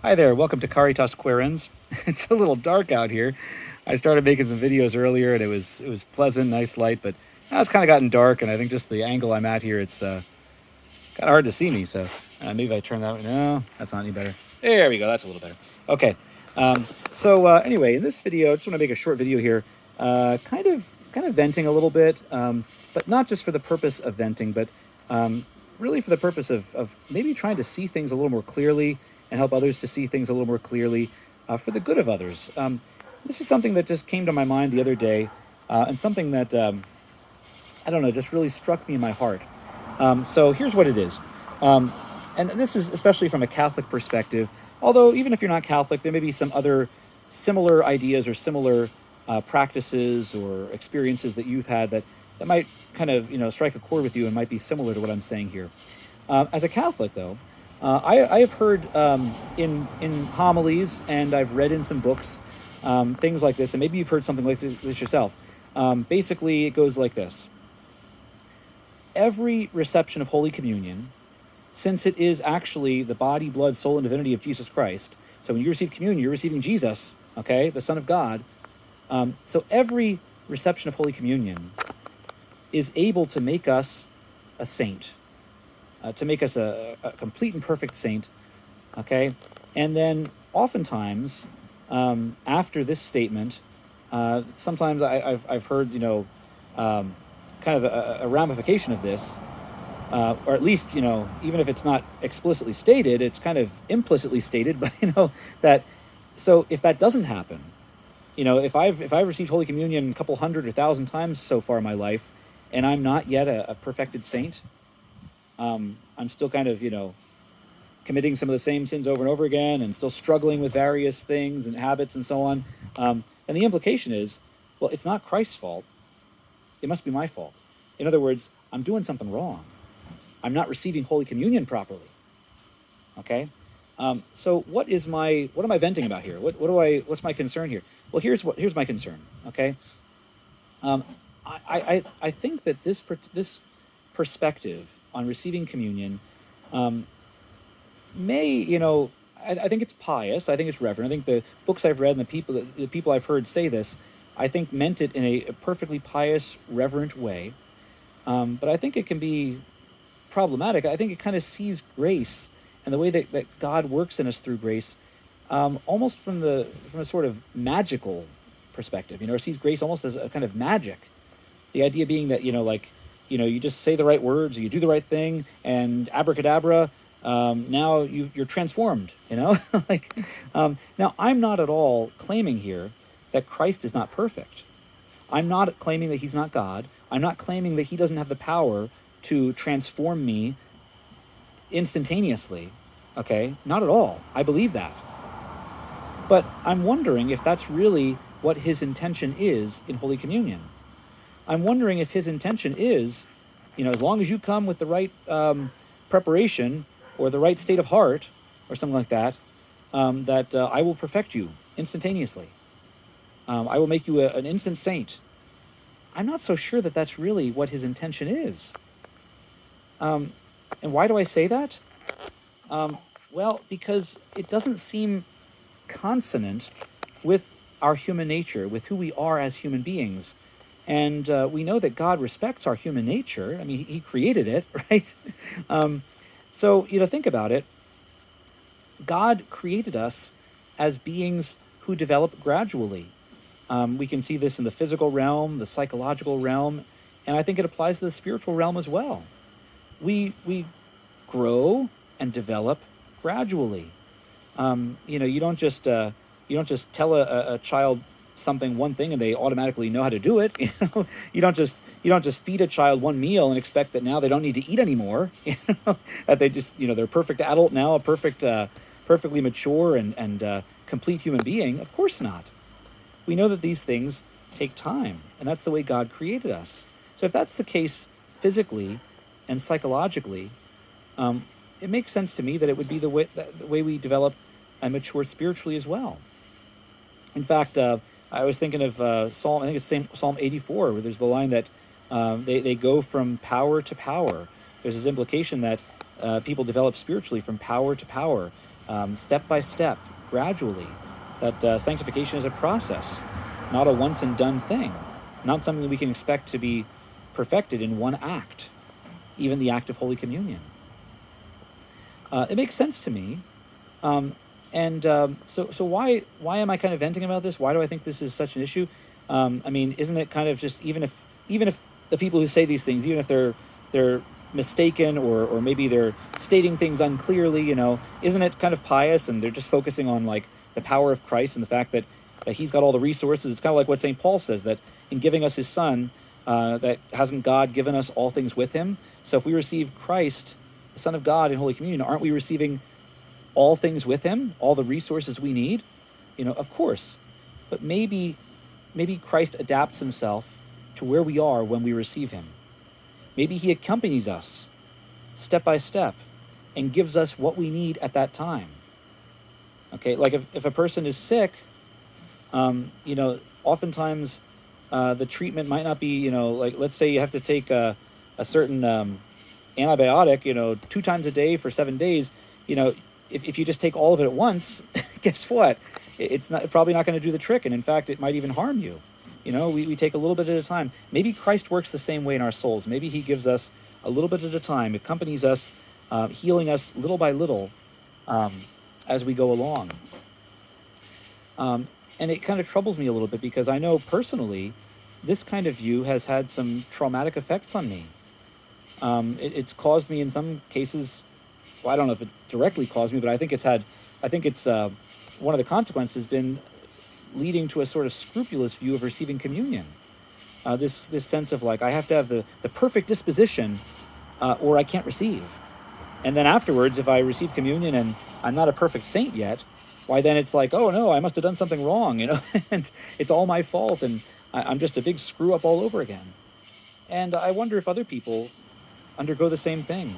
Hi there, welcome to Caritas Querens. It's a little dark out here. I started making some videos earlier and it was pleasant, nice light, but now it's kind of gotten dark, and I think just the angle I'm at here, it's kind of hard to see me. So maybe if I turn that way. No, that's not any better. There we go, that's a little better. Okay. Anyway, in this video, I just want to make a short video here, kind of venting a little bit, but not just for the purpose of venting, but really for the purpose of maybe trying to see things a little more clearly and help others to see things a little more clearly for the good of others. This is something that just came to my mind the other day, and something that, I don't know, just really struck me in my heart. So here's what it is. And this is especially from a Catholic perspective, although even if you're not Catholic, there may be some other similar ideas or similar practices or experiences that you've had that might kind of, strike a chord with you and might be similar to what I'm saying here. As a Catholic, though, I have heard in homilies, and I've read in some books, things like this, and maybe you've heard something like this yourself. Basically, it goes like this. Every reception of Holy Communion, since it is actually the body, blood, soul, and divinity of Jesus Christ, so when you receive communion, you're receiving Jesus, okay, the Son of God. So every reception of Holy Communion is able to make us a saint, to make us a complete and perfect saint, okay? And then oftentimes, after this statement, sometimes I've heard, kind of a ramification of this, or at least, even if it's not explicitly stated, it's kind of implicitly stated, but, that, so if that doesn't happen, if I've received Holy Communion a couple hundred or 1,000 times so far in my life, and I'm not yet a perfected saint, I'm still kind of, committing some of the same sins over and over again, and still struggling with various things and habits and so on. And the implication is, well, it's not Christ's fault. It must be my fault. In other words, I'm doing something wrong. I'm not receiving Holy Communion properly. Okay? So what am I venting about here? What's my concern here? Well, here's my concern. Okay? I think that this perspective on receiving communion may, I think it's pious. I think it's reverent. I think the books I've read and the people I've heard say this, I think meant it in a perfectly pious, reverent way. But I think it can be problematic. I think it kind of sees grace and the way that God works in us through grace, almost from a sort of magical perspective. It sees grace almost as a kind of magic. The idea being that, you just say the right words, or you do the right thing, and abracadabra, now you're transformed, Now, I'm not at all claiming here that Christ is not perfect. I'm not claiming that he's not God. I'm not claiming that he doesn't have the power to transform me instantaneously, okay? Not at all. I believe that. But I'm wondering if that's really what his intention is in Holy Communion. I'm wondering if his intention is, as long as you come with the right preparation or the right state of heart or something like that, that I will perfect you instantaneously. I will make you an instant saint. I'm not so sure that that's really what his intention is. And why do I say that? Well, because it doesn't seem consonant with our human nature, with who we are as human beings. And we know that God respects our human nature. I mean, he created it, right? So, think about it. God created us as beings who develop gradually. We can see this in the physical realm, the psychological realm, and I think it applies to the spiritual realm as well. We grow and develop gradually. You don't just tell a child one thing and they automatically know how to do it. You don't just feed a child one meal and expect that now they don't need to eat anymore. That they just they're a perfect adult now, a perfectly mature and complete human being. Of course not. We know that these things take time, and that's the way God created us. So if that's the case physically and psychologically, it makes sense to me that it would be the way we develop and mature spiritually as well. In fact, I was thinking of Psalm 84, where there's the line that they go from power to power. There's this implication that people develop spiritually from power to power. step by step, gradually. That sanctification is a process, not a once and done thing, not something that we can expect to be perfected in one act, even the act of Holy Communion. It makes sense to me. So why am I kind of venting about this? Why do I think this is such an issue? I mean, isn't it kind of just even if the people who say these things, even if they're mistaken or maybe they're stating things unclearly, isn't it kind of pious and they're just focusing on like the power of Christ and the fact that he's got all the resources? It's kind of like what St. Paul says, that in giving us his son, that hasn't God given us all things with him? So if we receive Christ, the Son of God, in Holy Communion, aren't we receiving all things with him, all the resources we need? Of course. But maybe Christ adapts himself to where we are when we receive him. Maybe he accompanies us step by step and gives us what we need at that time. Okay, like if a person is sick, oftentimes the treatment might not be, like let's say you have to take a certain antibiotic, 2 times a day for 7 days. If you just take all of it at once, guess what? It's probably not going to do the trick, and in fact, it might even harm you. We take a little bit at a time. Maybe Christ works the same way in our souls. Maybe he gives us a little bit at a time, accompanies us, healing us little by little as we go along. And it kind of troubles me a little bit because I know personally this kind of view has had some traumatic effects on me. It's caused me in some cases, well, I don't know if it directly caused me, but I think it's one of the consequences has been leading to a sort of scrupulous view of receiving communion. This sense of like, I have to have the perfect disposition or I can't receive. And then afterwards, if I receive communion and I'm not a perfect saint yet, why then it's like, oh no, I must have done something wrong, and it's all my fault and I'm just a big screw up all over again. And I wonder if other people undergo the same thing,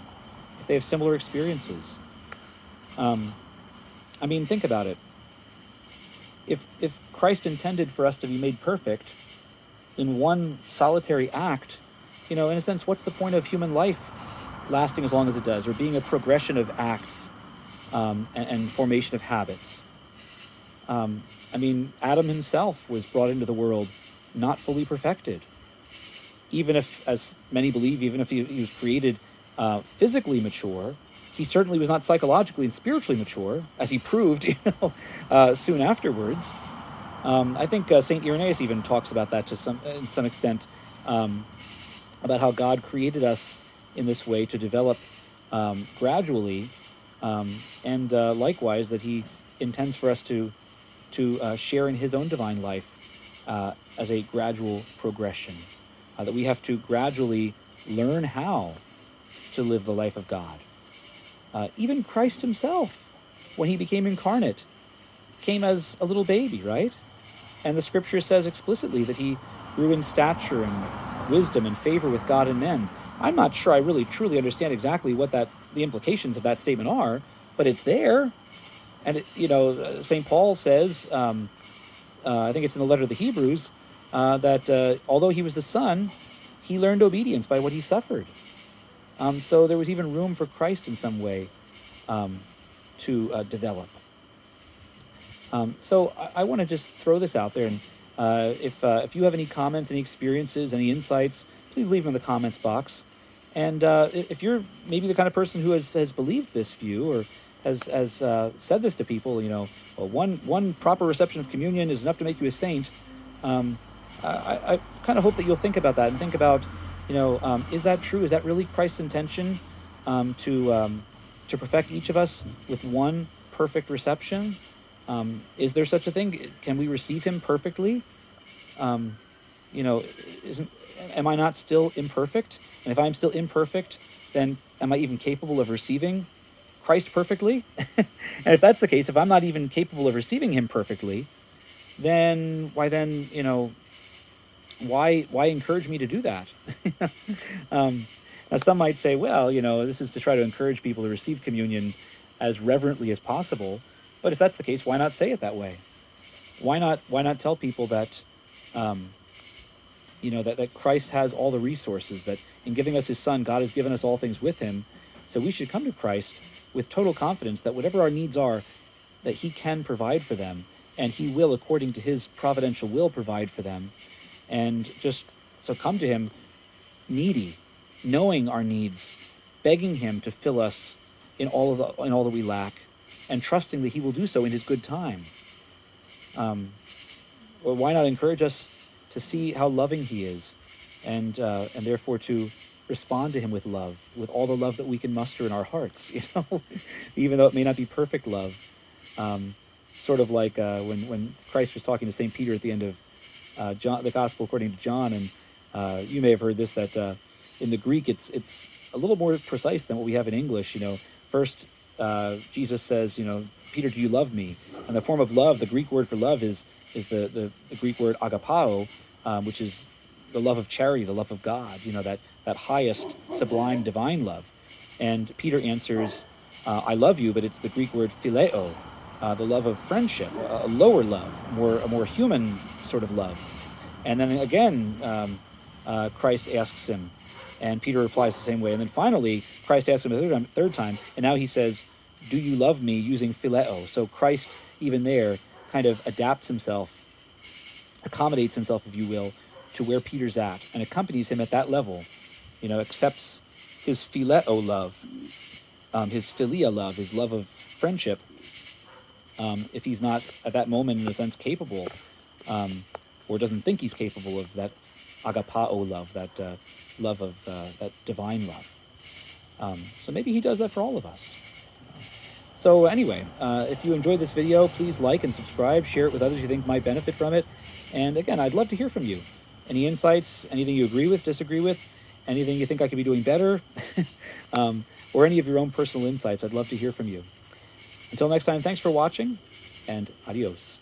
if they have similar experiences. I mean, think about it. If Christ intended for us to be made perfect in one solitary act, in a sense, what's the point of human life lasting as long as it does, or being a progression of acts and formation of habits? I mean, Adam himself was brought into the world not fully perfected. Even if, as many believe, even if he was created physically mature, he certainly was not psychologically and spiritually mature, as he proved, soon afterwards. I think St. Irenaeus even talks about that to some extent, about how God created us in this way to develop gradually, and likewise that he intends for us to share in his own divine life as a gradual progression, that we have to gradually learn how to live the life of God. Even Christ himself, when he became incarnate, came as a little baby, right? And the scripture says explicitly that he grew in stature and wisdom and favor with God and men. I'm not sure I really truly understand exactly what the implications of that statement are, but it's there. And St. Paul says, I think it's in the letter to the Hebrews, that although he was the Son, he learned obedience by what he suffered. So there was even room for Christ in some way to develop. So I want to just throw this out there, and if you have any comments, any experiences, any insights, please leave them in the comments box. And if you're maybe the kind of person who has believed this view or has said this to people, well, one proper reception of communion is enough to make you a saint, I kind of hope that you'll think about that and think about, is that true? Is that really Christ's intention to perfect each of us with one perfect reception? Is there such a thing? Can we receive him perfectly? Am I not still imperfect? And if I'm still imperfect, then am I even capable of receiving Christ perfectly? And if that's the case, if I'm not even capable of receiving him perfectly, then why encourage me to do that? Now some might say, well, this is to try to encourage people to receive communion as reverently as possible. But if that's the case, why not say it that way? Why not tell people that, that Christ has all the resources, that in giving us his son, God has given us all things with him. So we should come to Christ with total confidence that whatever our needs are, that he can provide for them, and he will, according to his providential will, provide for them. And just so come to him needy, knowing our needs, begging him to fill us in all that we lack, and trusting that he will do so in his good time. Or why not encourage us to see how loving he is, and therefore to respond to him with love, with all the love that we can muster in our hearts, even though it may not be perfect love. Sort of like when Christ was talking to St. Peter at the end of John, the Gospel according to John, and you may have heard this, that in the Greek it's a little more precise than what we have in English. First Jesus says, Peter, do you love me? And the form of love, the Greek word for love is the Greek word agapao, which is the love of charity, the love of God, that highest, sublime, divine love. And Peter answers, I love you, but it's the Greek word phileo, the love of friendship, a lower love, a more human sort of love. And then again, Christ asks him, and Peter replies the same way. And then finally, Christ asks him a third time, and now he says, do you love me, using phileo. So Christ, even there, kind of adapts himself, accommodates himself, if you will, to where Peter's at, and accompanies him at that level, accepts his phileo love, his philia love, his love of friendship, if he's not at that moment, in a sense, capable, or doesn't think he's capable of that agapao love, that love of that divine love. So maybe he does that for all of us. So anyway, if you enjoyed this video, please like and subscribe, share it with others you think might benefit from it. And again, I'd love to hear from you. Any insights, anything you agree with, disagree with, anything you think I could be doing better, or any of your own personal insights, I'd love to hear from you. Until next time, thanks for watching, and adios.